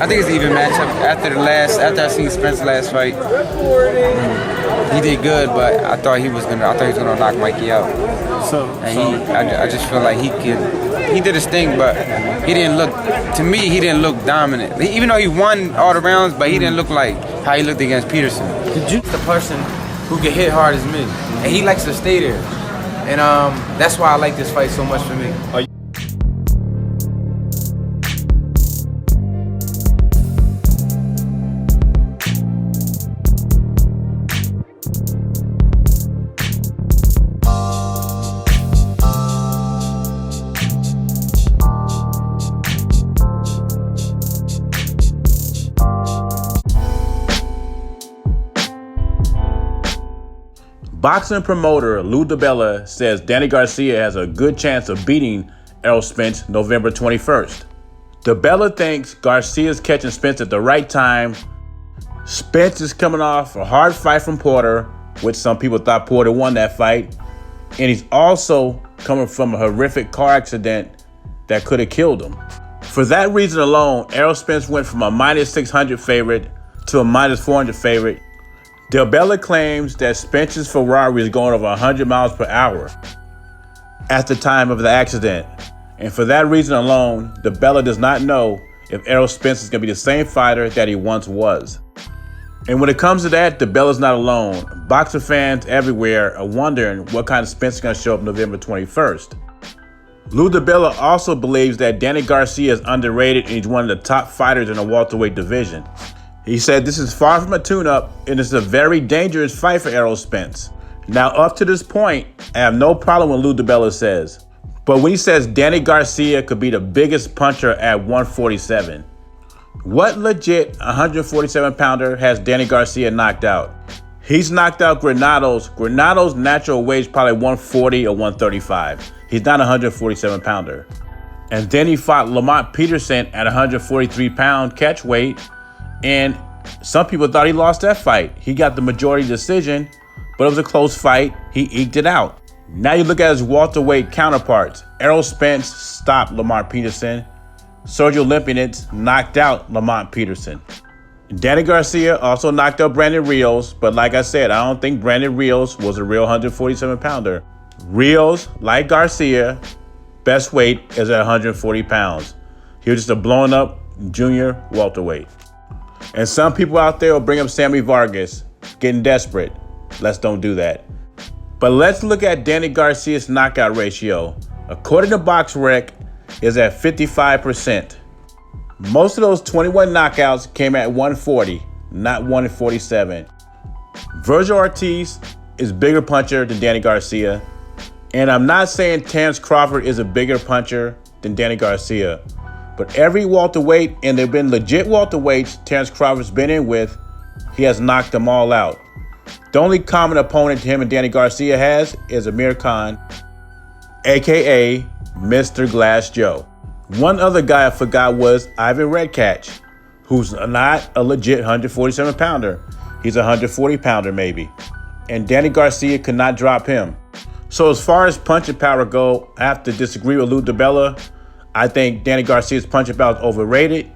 I think it's an even matchup. After I seen Spence's last fight, he did good, but I thought he was gonna knock Mikey out. I just feel like he did his thing, but he didn't look. To me, he didn't look dominant. Even though he won all the rounds, but he didn't look like how he looked against Peterson. The person who can hit hard as me, and he likes to stay there, and that's why I like this fight so much for me. Boxing promoter Lou DiBella says Danny Garcia has a good chance of beating Errol Spence November 21st. DiBella thinks Garcia's catching Spence at the right time. Spence is coming off a hard fight from Porter, which some people thought Porter won that fight. And he's also coming from a horrific car accident that could have killed him. For that reason alone, Errol Spence went from a -600 favorite to a -400 favorite. DiBella claims that Spence's Ferrari is going over 100 miles per hour at the time of the accident. And for that reason alone, DiBella does not know if Errol Spence is going to be the same fighter that he once was. And when it comes to that, DiBella's not alone. Boxer fans everywhere are wondering what kind of Spence is going to show up November 21st. Lou DiBella also believes that Danny Garcia is underrated and he's one of the top fighters in the welterweight division. He said this is far from a tune-up and it's a very dangerous fight for Errol Spence. Now, up to this point, I have no problem with Lou DiBella says. But when he says Danny Garcia could be the biggest puncher at 147, what legit 147-pounder has Danny Garcia knocked out? He's knocked out Granado's. Granado's natural weight is probably 140 or 135. He's not a 147-pounder. And then he fought Lamont Peterson at 143-pound catch weight. And some people thought he lost that fight. He got the majority decision, but it was a close fight. He eked it out. Now you look at his welterweight counterparts. Errol Spence stopped Lamont Peterson. Sergio Lipinets knocked out Lamont Peterson. Danny Garcia also knocked out Brandon Rios, but like I said, I don't think Brandon Rios was a real 147-pounder. Rios, like Garcia, best weight is at 140 pounds. He was just a blown up junior welterweight. And some people out there will bring up Sammy Vargas, getting desperate. Let's don't do that. But let's look at Danny Garcia's knockout ratio. According to BoxRec, is at 55%. Most of those 21 knockouts came at 140, not 147. Virgil Ortiz is bigger puncher than Danny Garcia. And I'm not saying Terrence Crawford is a bigger puncher than Danny Garcia. But every welterweight, and there have been legit welterweights Terrence Crawford's been in with, he has knocked them all out. The only common opponent him and Danny Garcia has is Amir Khan, a.k.a. Mr. Glass Joe. One other guy I forgot was Ivan Redkach, who's not a legit 147-pounder. He's a 140-pounder maybe. And Danny Garcia could not drop him. So as far as punching power go, I have to disagree with Lou DiBella. I think Danny Garcia's punching power is overrated.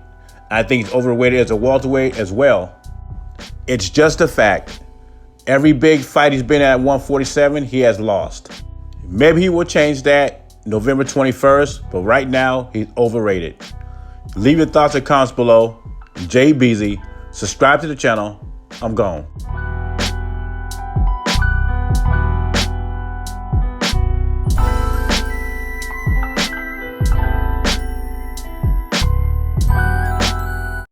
I think he's overrated as a welterweight as well. It's just a fact. Every big fight he's been at 147, he has lost. Maybe he will change that November 21st, but right now, he's overrated. Leave your thoughts and comments below. Jay Beezy. Subscribe to the channel. I'm gone.